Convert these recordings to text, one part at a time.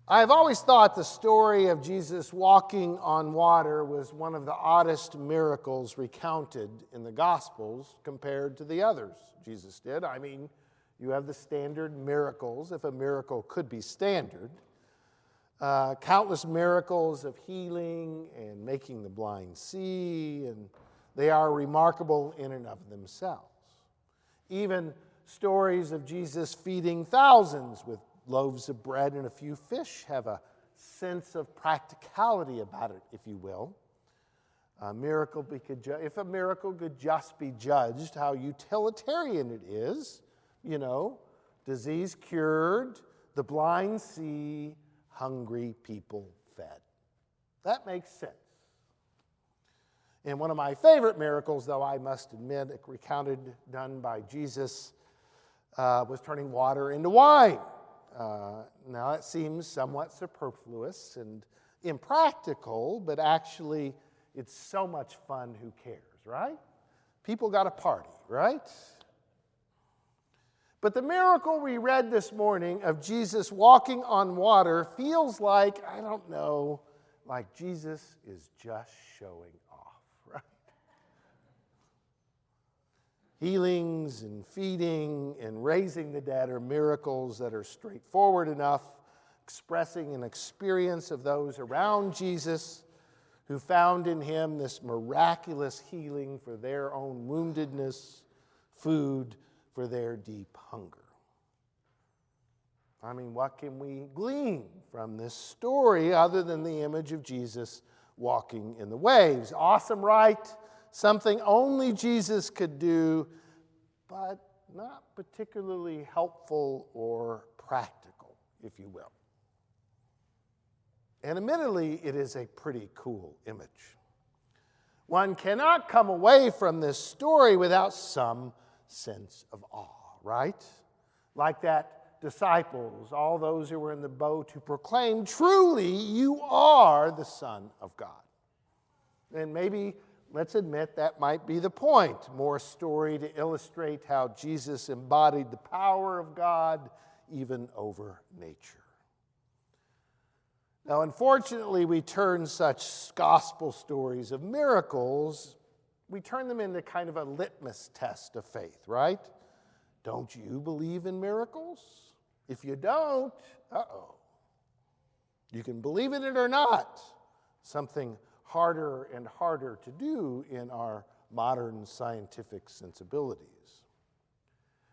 I've always thought the story of Jesus walking on water was one of the oddest miracles recounted in the Gospels compared to the others Jesus did. I mean, you have the standard miracles, if a miracle could be standard. Countless miracles of healing and making the blind see, and they are remarkable in and of themselves. Even stories of Jesus feeding thousands with loaves of bread and a few fish have a sense of practicality about it, if you will. If a miracle could just be judged, how utilitarian it is, disease cured, the blind see, hungry people fed. That makes sense. And one of my favorite miracles, though I must admit, done by Jesus, was turning water into wine. Now, it seems somewhat superfluous and impractical, but actually, it's so much fun, who cares, right? People got a party, right? But the miracle we read this morning of Jesus walking on water feels like, like Jesus is just showing off, right? Healings and feeding and raising the dead are miracles that are straightforward enough, expressing an experience of those around Jesus who found in him this miraculous healing for their own woundedness, food for their deep hunger. I mean, what can we glean from this story other than the image of Jesus walking in the waves? Awesome, right? Something only Jesus could do, but not particularly helpful or practical, if you will. And admittedly, it is a pretty cool image. One cannot come away from this story without some sense of awe, right? Like that disciples, all those who were in the boat who proclaimed, truly you are the Son of God. And maybe, let's admit, that might be the point. More story to illustrate how Jesus embodied the power of God even over nature. Now, unfortunately, we turn such gospel stories of miracles, we turn them into kind of a litmus test of faith, right? Don't you believe in miracles? If you don't, you can believe in it or not. Something harder and harder to do in our modern scientific sensibilities.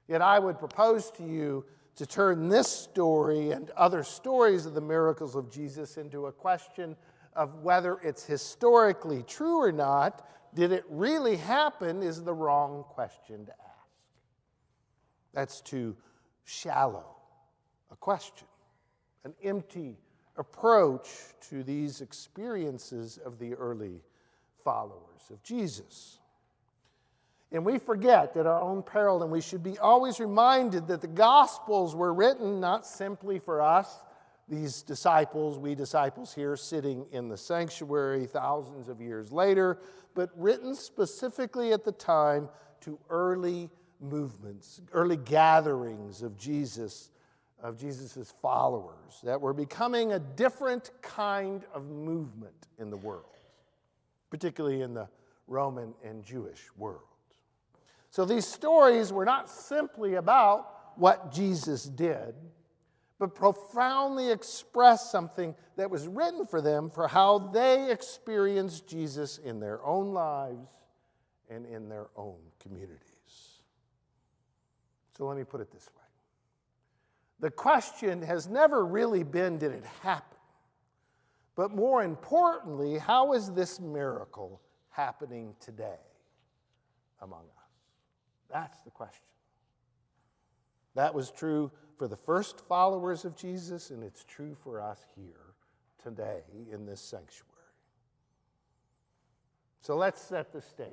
Yet I would propose to you to turn this story and other stories of the miracles of Jesus into a question of whether it's historically true or not. Did it really happen is the wrong question to ask. That's too shallow a question, an empty approach to these experiences of the early followers of Jesus. And we forget at our own peril, and we should be always reminded that the Gospels were written not simply for us, these disciples, we disciples here sitting in the sanctuary thousands of years later, but written specifically at the time to early movements, early gatherings of Jesus' followers that were becoming a different kind of movement in the world, particularly in the Roman and Jewish world. So these stories were not simply about what Jesus did, but profoundly expressed something that was written for them for how they experienced Jesus in their own lives and in their own communities. So let me put it this way. The question has never really been, did it happen? But more importantly, how is this miracle happening today among us? That's the question. That was true for the first followers of Jesus, and it's true for us here today in this sanctuary. So let's set the stage.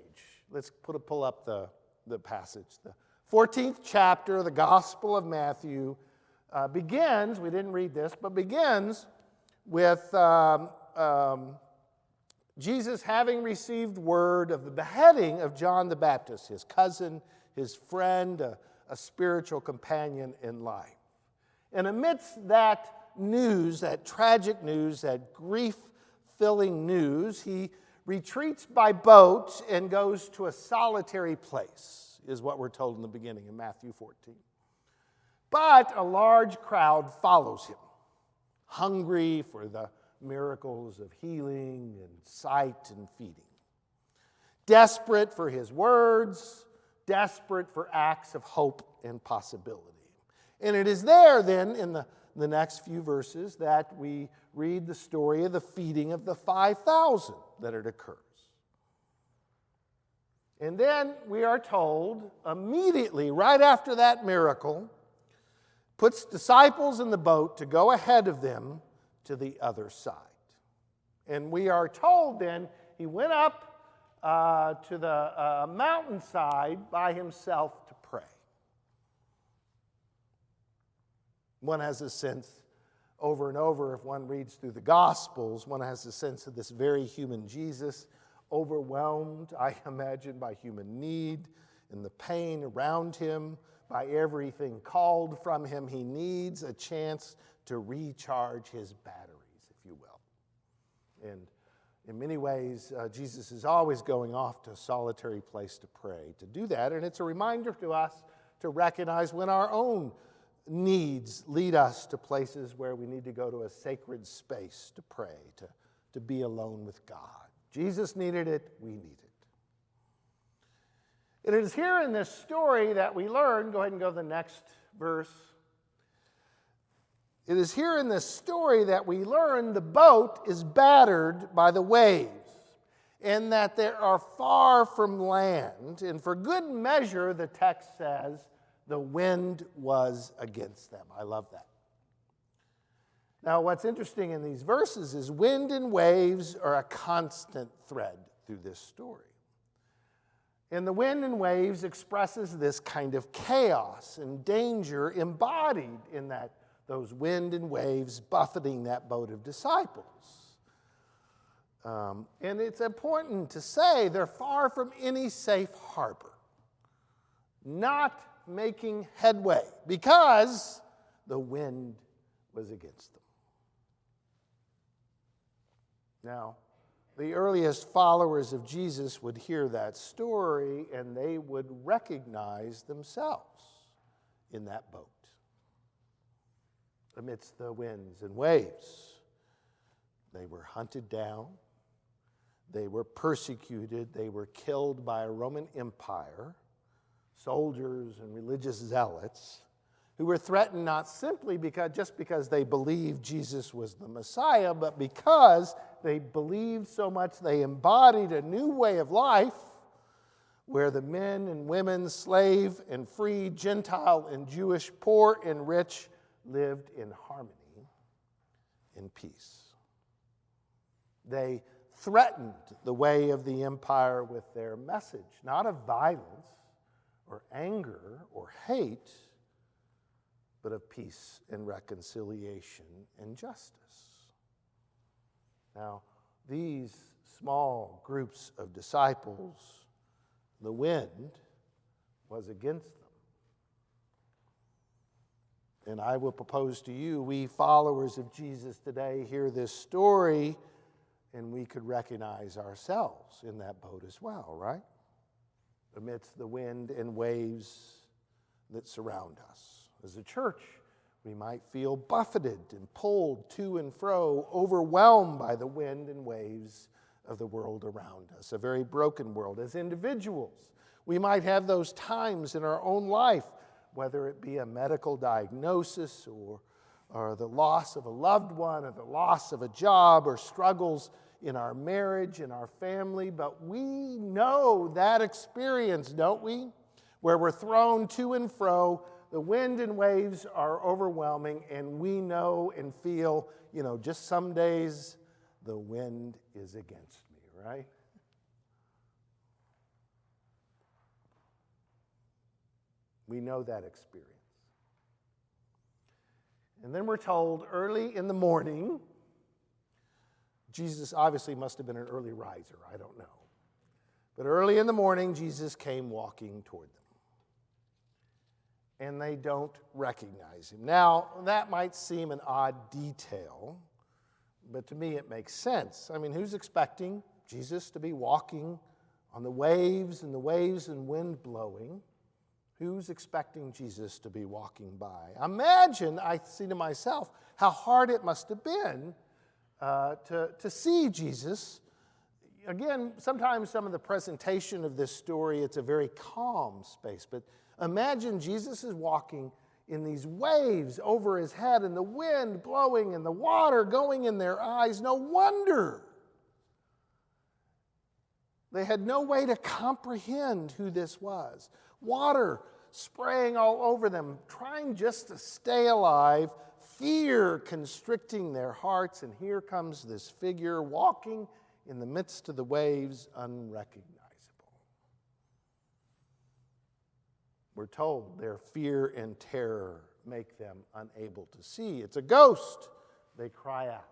Let's pull up the passage. The 14th chapter of the Gospel of Matthew begins, we didn't read this, but begins with Jesus having received word of the beheading of John the Baptist, his cousin, his friend, a spiritual companion in life. And amidst that news, that tragic news, that grief-filling news, he retreats by boat and goes to a solitary place, is what we're told in the beginning in Matthew 14. But a large crowd follows him, hungry for the miracles of healing and sight and feeding. Desperate for his words, desperate for acts of hope and possibility. And it is there then in the next few verses that we read the story of the feeding of the 5,000 that it occurs. And then we are told immediately, right after that miracle, puts disciples in the boat to go ahead of them to the other side. And we are told then he went up to the mountainside by himself to pray. One has a sense over and over, if one reads through the Gospels, one has a sense of this very human Jesus, overwhelmed, I imagine, by human need and the pain around him, by everything called from him. He needs a chance to recharge his batteries, if you will. And in many ways, Jesus is always going off to a solitary place to pray, to do that. And it's a reminder to us to recognize when our own needs lead us to places where we need to go to a sacred space to pray, to be alone with God. Jesus needed it, we need it. It is here in this story that we learn, go ahead and go to the next verse. It is here in this story that we learn the boat is battered by the waves and that they are far from land. And for good measure, the text says, the wind was against them. I love that. Now, what's interesting in these verses is wind and waves are a constant thread through this story. And the wind and waves expresses this kind of chaos and danger embodied in those wind and waves buffeting that boat of disciples. And it's important to say they're far from any safe harbor, not making headway because the wind was against them. Now, the earliest followers of Jesus would hear that story and they would recognize themselves in that boat amidst the winds and waves. They were hunted down. They were persecuted. They were killed by a Roman Empire, soldiers and religious zealots who were threatened not simply because they believed Jesus was the Messiah, but because they believed so much they embodied a new way of life where the men and women, slave and free, Gentile and Jewish, poor and rich, lived in harmony, in peace. They threatened the way of the empire with their message, not of violence or anger or hate, but of peace and reconciliation and justice. Now, these small groups of disciples, the wind was against them. And I will propose to you, we followers of Jesus today hear this story and we could recognize ourselves in that boat as well, right? Amidst the wind and waves that surround us. As a church, we might feel buffeted and pulled to and fro, overwhelmed by the wind and waves of the world around us, a very broken world. As individuals, we might have those times in our own life, whether it be a medical diagnosis or the loss of a loved one or the loss of a job or struggles in our marriage, in our family, but we know that experience, don't we? Where we're thrown to and fro, the wind and waves are overwhelming, and we know and feel, just some days the wind is against me, right? We know that experience. And then we're told early in the morning, Jesus obviously must have been an early riser, I don't know. But early in the morning, Jesus came walking toward them. and they don't recognize him. Now, that might seem an odd detail, but to me it makes sense. I mean, who's expecting Jesus to be walking on the waves and wind blowing? Who's expecting Jesus to be walking by? Imagine, I see to myself, how hard it must have been to see Jesus. Again, sometimes some of the presentation of this story, it's a very calm space, but imagine Jesus is walking in these waves over his head and the wind blowing and the water going in their eyes. No wonder they had no way to comprehend who this was. Water spraying all over them, trying just to stay alive, fear constricting their hearts, and here comes this figure walking in the midst of the waves, unrecognizable. We're told their fear and terror make them unable to see. It's a ghost, they cry out.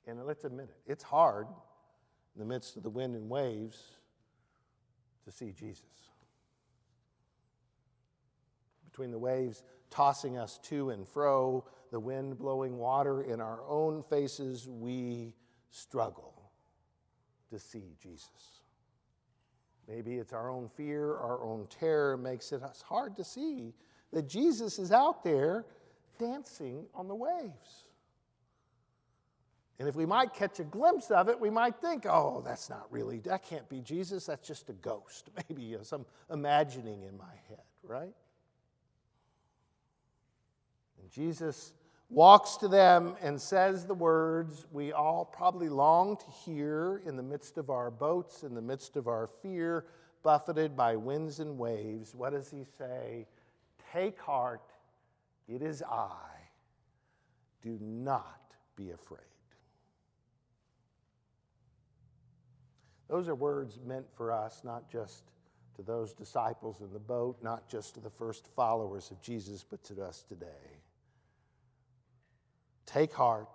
And let's admit it, it's hard in the midst of the wind and waves to see Jesus. Between the waves tossing us to and fro, the wind blowing water in our own faces, we struggle to see Jesus. Maybe it's our own fear, our own terror makes it hard to see that Jesus is out there dancing on the waves. And if we might catch a glimpse of it, we might think, oh, that can't be Jesus, that's just a ghost. Maybe some imagining in my head, right? And Jesus walks to them and says the words we all probably long to hear in the midst of our boats, in the midst of our fear, buffeted by winds and waves. What does he say? Take heart, it is I. Do not be afraid. Those are words meant for us, not just to those disciples in the boat, not just to the first followers of Jesus, but to us today. Take heart,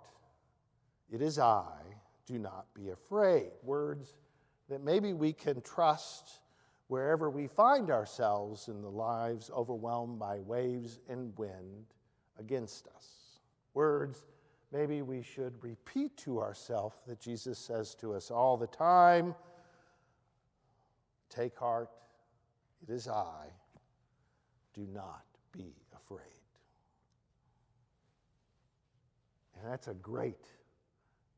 it is I, do not be afraid. Words that maybe we can trust wherever we find ourselves in the lives overwhelmed by waves and wind against us. Words maybe we should repeat to ourselves that Jesus says to us all the time. Take heart, it is I. Do not be afraid. And that's a great,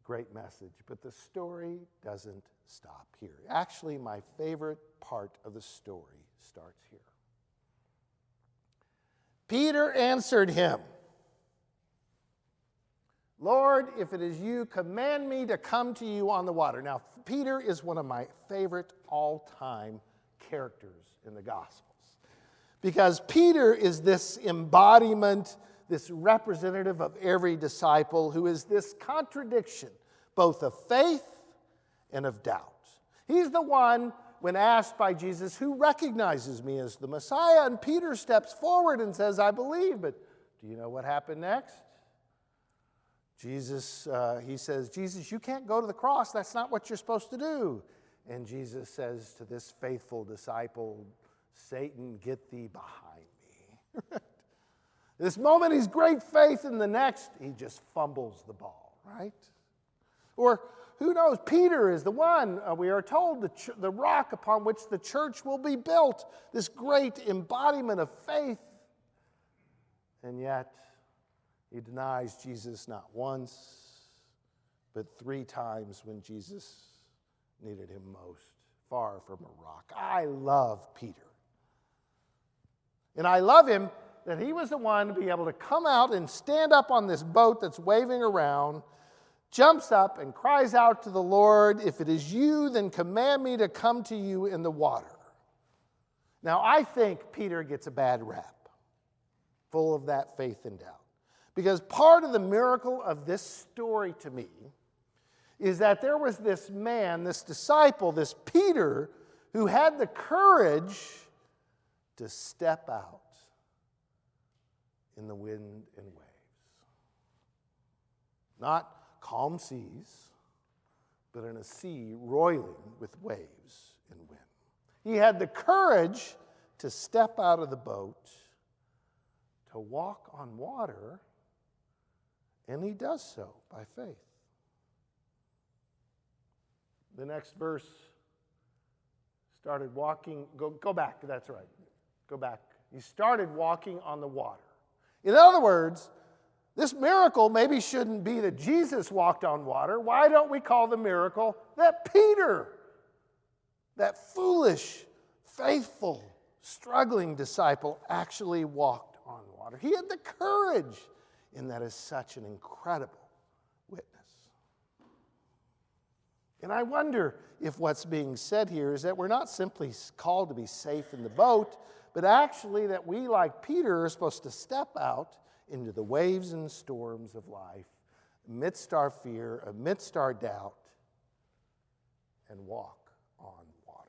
great message. But the story doesn't stop here. Actually, my favorite part of the story starts here. Peter answered him, Lord, if it is you, command me to come to you on the water. Now, Peter is one of my favorite all-time characters in the Gospels. Because Peter is this embodiment, this representative of every disciple who is this contradiction, both of faith and of doubt. He's the one, when asked by Jesus, who recognizes me as the Messiah? And Peter steps forward and says, I believe. But do you know what happened next? He says, Jesus, you can't go to the cross. That's not what you're supposed to do. And Jesus says to this faithful disciple, Satan, get thee behind me. This moment he's great faith, and the next he just fumbles the ball, right? Or who knows, Peter is the one, we are told, the rock upon which the church will be built, this great embodiment of faith. And yet he denies Jesus not once, but 3 times when Jesus needed him most, far from a rock. I love Peter. And I love him that he was the one to be able to come out and stand up on this boat that's waving around, jumps up and cries out to the Lord, if it is you, then command me to come to you in the water. Now, I think Peter gets a bad rap, full of that faith and doubt. Because part of the miracle of this story to me is that there was this man, this disciple, this Peter, who had the courage to step out in the wind and waves. Not calm seas, but in a sea roiling with waves and wind. He had the courage to step out of the boat, to walk on water, and he does so by faith. The next verse started walking. Go back, that's right. Go back. He started walking on the water. In other words, this miracle maybe shouldn't be that Jesus walked on water. Why don't we call the miracle that Peter, that foolish, faithful, struggling disciple, actually walked on water? He had the courage, and that is such an incredible witness. And I wonder if what's being said here is that we're not simply called to be safe in the boat, but actually that we, like Peter, are supposed to step out into the waves and storms of life, amidst our fear, amidst our doubt, and walk on water.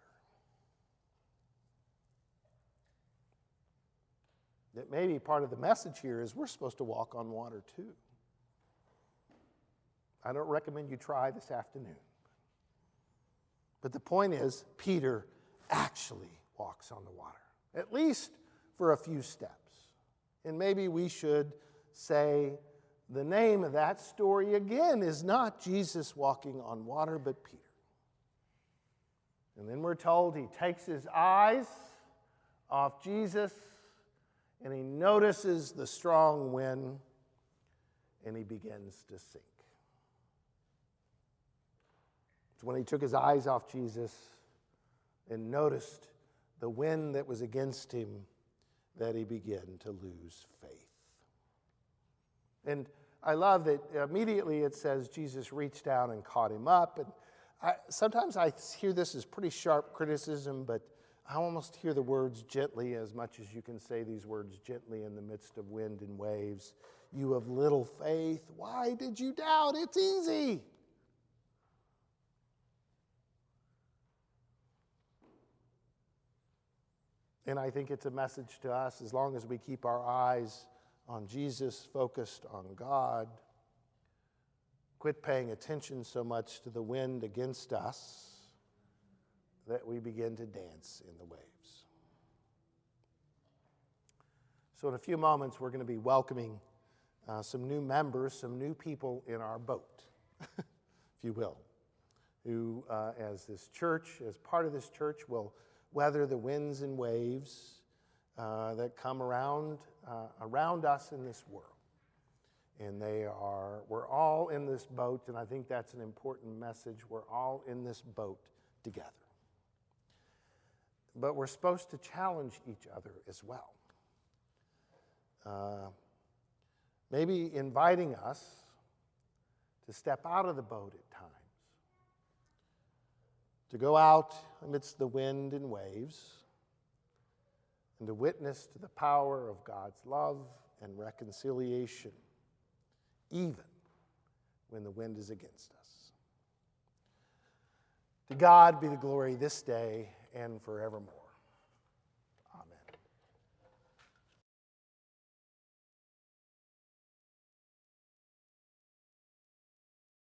That maybe part of the message here is we're supposed to walk on water too. I don't recommend you try this afternoon. But the point is, Peter actually walks on the water, at least for a few steps. And maybe we should say the name of that story again is not Jesus walking on water, but Peter. And then we're told he takes his eyes off Jesus and he notices the strong wind and he begins to sink. It's when he took his eyes off Jesus and noticed the wind that was against him that he began to lose faith. And I love that immediately it says Jesus reached down and caught him up. And sometimes I hear this as pretty sharp criticism, but I almost hear the words gently as much as you can say these words gently in the midst of wind and waves. You of little faith, why did you doubt? It's easy. And I think it's a message to us, as long as we keep our eyes on Jesus, focused on God, quit paying attention so much to the wind against us, that we begin to dance in the waves. So in a few moments, we're going to be welcoming some new members, some new people in our boat, if you will, who, as this church, as part of this church, will weather the winds and waves that come around us in this world. And we're all in this boat, and I think that's an important message. We're all in this boat together. But we're supposed to challenge each other as well. Maybe inviting us to step out of the boat at times, to go out amidst the wind and waves, and to witness to the power of God's love and reconciliation, even when the wind is against us. To God be the glory this day and forevermore. Amen.